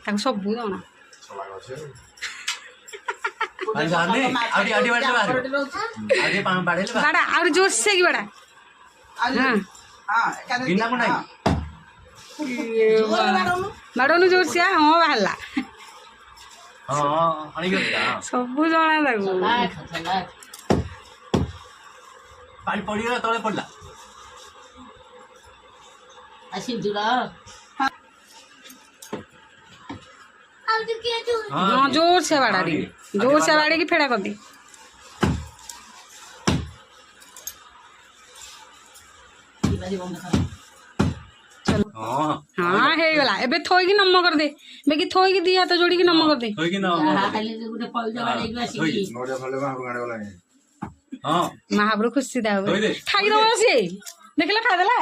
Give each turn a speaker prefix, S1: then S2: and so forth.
S1: ତାକୁ ସବୁ ଜଣା ବାଡ଼ା ଆହୁରି ଜୋରସେ କି ବାଡ଼ା ବାଡ଼ଉନୁ ଜୋରସେ ହଁ ବାହାରିଲା ସବୁ ଜଣା ତାକୁ
S2: ପାଣି ପଡ଼ିଗଲା ତଳେ ପଡ଼ିଲା
S1: हाँ जोर से बाड़ा दी जोर से बाड़े की फेड़ा कर दी चलो हाँ है गला एबे थोई की नम्मा कर दे बेकी थोई की दिया तो जोड़ी की नम्मा कर दे
S2: थोई की नम्मा हां
S1: महाप्रभु खुशी दा खाई दो से देखला खा देला